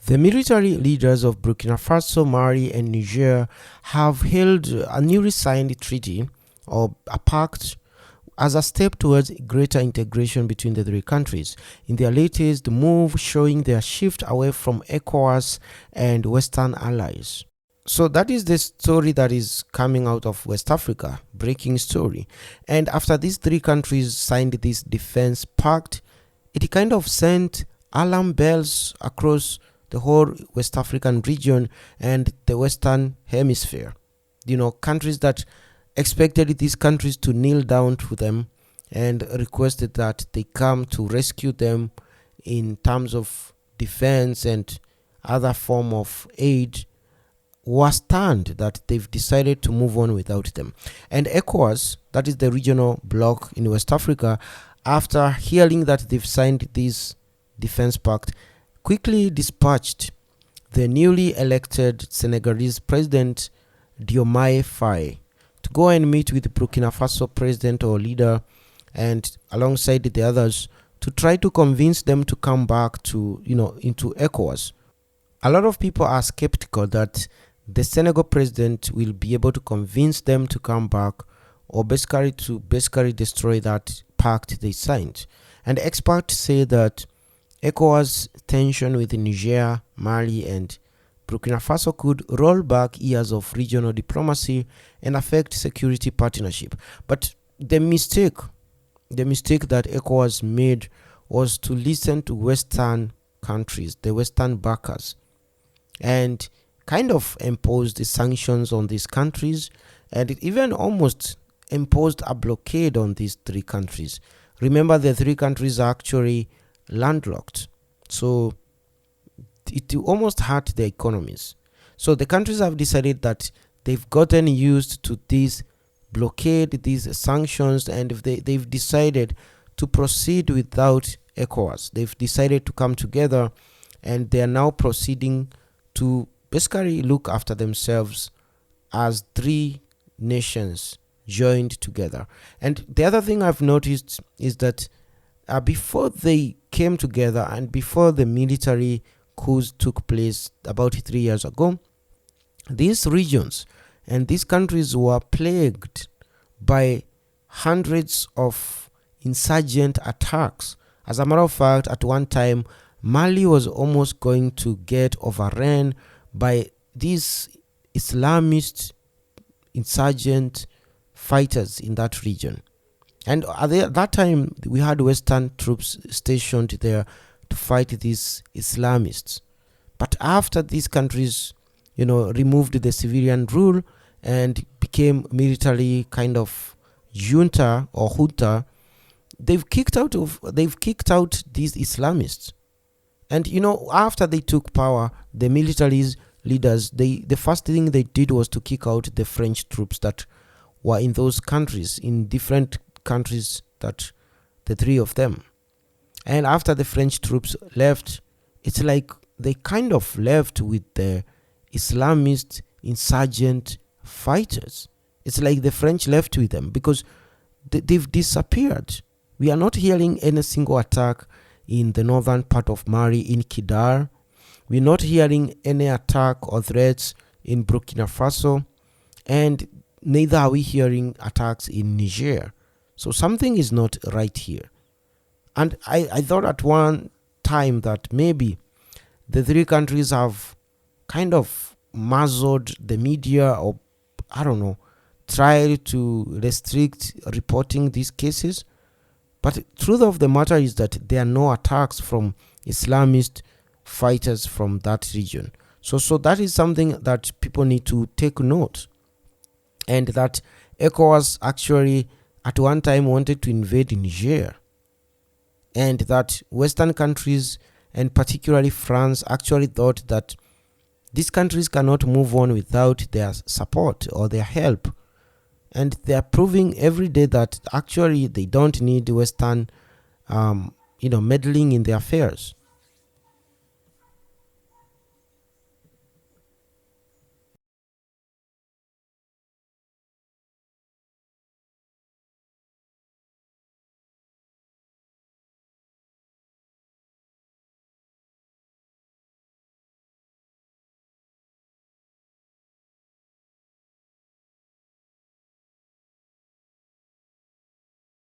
The military leaders of Burkina Faso, Mali, and Niger have held a newly signed treaty or a pact as a step towards greater integration between the three countries. In their latest move, showing their shift away from ECOWAS and Western allies. So that is the story that is coming out of West Africa, breaking story. And after these three countries signed this defense pact, it kind of sent alarm bells across the whole West African region and the Western Hemisphere. Countries that expected these countries to kneel down to them and requested that they come to rescue them in terms of defense and other form of aid, was stunned that they've decided to move on without them. And ECOWAS, that is the regional bloc in West Africa, after hearing that they've signed this defense pact, quickly dispatched the newly elected Senegalese president Diomaye Faye to go and meet with the Burkina Faso president or leader, and alongside the others, to try to convince them to come back to into ECOWAS. A lot of people are skeptical that the Senegal president will be able to convince them to come back, or basically destroy that pact they signed. And experts say that ECOWAS tension with Niger, Mali, and Burkina Faso could roll back years of regional diplomacy and affect security partnership. But the mistake that ECOWAS made was to listen to Western countries, the Western backers, and kind of imposed the sanctions on these countries, and it even almost imposed a blockade on these three countries. Remember, the three countries are actually landlocked, so it almost hurt their economies. So the countries have decided that they've gotten used to this blockade, these sanctions, and if they've decided to proceed without ECOWAS. They've decided to come together, and they are now proceeding to basically look after themselves as three nations joined together. And the other thing I've noticed is that before they came together and before the military coups took place about 3 years ago, these regions and these countries were plagued by hundreds of insurgent attacks. As a matter of fact, at one time, Mali was almost going to get overrun by these Islamist insurgent fighters in that region. And at that time, we had Western troops stationed there to fight these Islamists. But after these countries, removed the civilian rule and became military kind of junta or junta, they've kicked out these Islamists. And after they took power, the military leaders, the first thing they did was to kick out the French troops that were in those countries, in different countries, that the three of them. And after the French troops left, it's like they kind of left with the Islamist insurgent fighters. It's like the French left with them because they've disappeared. We are not hearing any single attack in the northern part of Mali, in Kidal. We're not hearing any attack or threats in Burkina Faso, and neither are we hearing attacks in Niger. So something is not right here. And I thought at one time that maybe the three countries have kind of muzzled the media, or I don't know, tried to restrict reporting these cases. But the truth of the matter is that there are no attacks from Islamist fighters from that region. So that is something that people need to take note. And that ECOWAS actually at one time wanted to invade Niger. And that Western countries, and particularly France, actually thought that these countries cannot move on without their support or their help. And they are proving every day that actually they don't need Western meddling in their affairs.